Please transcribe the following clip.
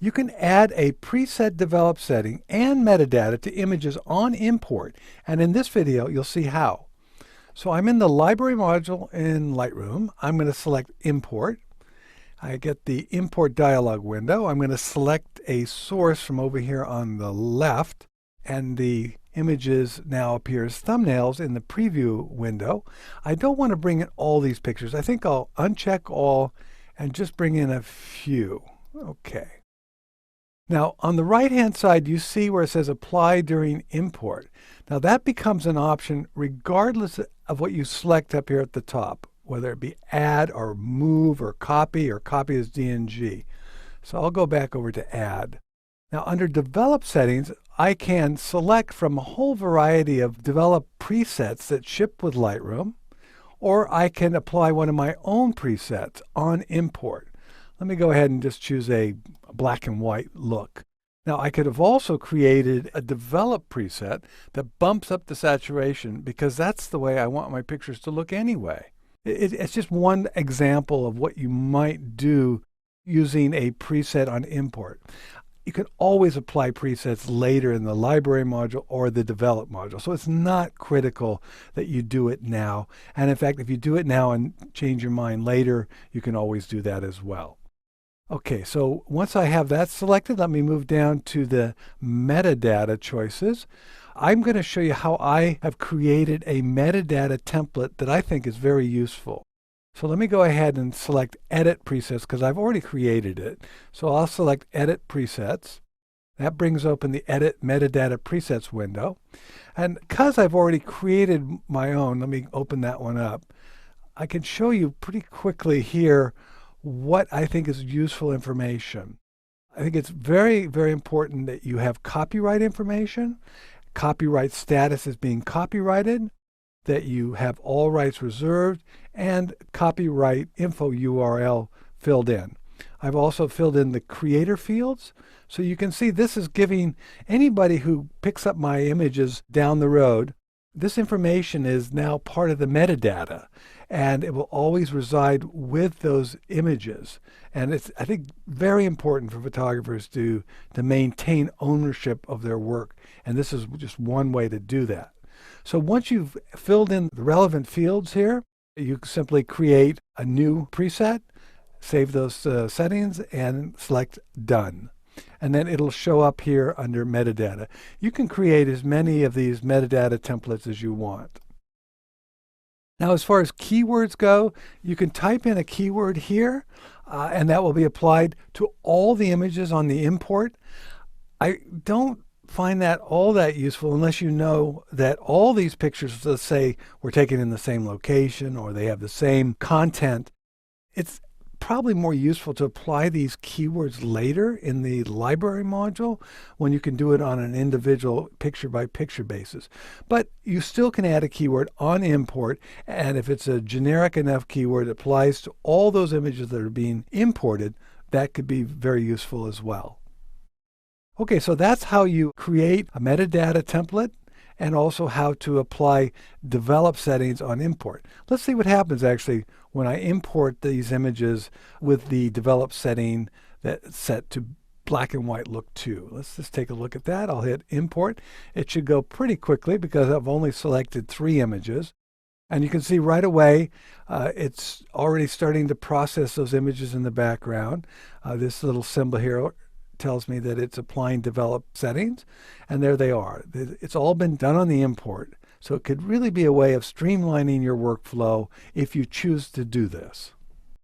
You can add a preset develop setting and metadata to images on import, and in this video you'll see how. So I'm in the library module in Lightroom. I'm going to select import. I get the import dialog window. I'm going to select a source from over here on the left, and the images now appear as thumbnails in the preview window. I don't want to bring in all these pictures. I think I'll uncheck all and just bring in a few. Okay. Now on the right hand side you see where it says apply during import. Now that becomes an option regardless of what you select up here at the top, whether it be add or move or copy as DNG. So I'll go back over to add. Now under develop settings, I can select from a whole variety of developed presets that ship with Lightroom, or I can apply one of my own presets on import. Let me go ahead and just choose a black and white look. Now I could have also created a develop preset that bumps up the saturation because that's the way I want my pictures to look anyway. It's just one example of what you might do using a preset on import. You can always apply presets later in the library module or the develop module. So it's not critical that you do it now. And in fact, if you do it now and change your mind later, you can always do that as well. Okay, so once I have that selected, let me move down to the metadata choices. I'm going to show you how I have created a metadata template that I think is very useful. So let me go ahead and select Edit Presets because I've already created it. So I'll select Edit Presets. That brings open the Edit Metadata Presets window. And because I've already created my own, let me open that one up. I can show you pretty quickly here what I think is useful information. I think it's very, very important that you have copyright information, copyright status as being copyrighted, that you have all rights reserved, and copyright info URL filled in. I've also filled in the creator fields, so you can see this is giving anybody who picks up my images down the road, this information is now part of the metadata, and it will always reside with those images. And it's, I think, very important for photographers to maintain ownership of their work, and this is just one way to do that. So once you've filled in the relevant fields here, you simply create a new preset, save those settings, and select Done. And then it'll show up here under metadata. You can create as many of these metadata templates as you want. Now, as far as keywords go, you can type in a keyword here, and that will be applied to all the images on the import. I don't find that all that useful unless you know that all these pictures, let's say, were taken in the same location or they have the same content. It's probably more useful to apply these keywords later in the library module when you can do it on an individual picture by picture basis. But you still can add a keyword on import, and if it's a generic enough keyword that applies to all those images that are being imported, that could be very useful as well. Okay, so that's how you create a metadata template and also how to apply develop settings on import. Let's see what happens actually when I import these images with the develop setting that's set to black and white look 2. Let's just take a look at that. I'll hit import. It should go pretty quickly because I've only selected 3 images. And you can see right away it's already starting to process those images in the background. This little symbol here tells me that it's applying develop settings, and there they are. It's all been done on the import, so it could really be a way of streamlining your workflow if you choose to do this.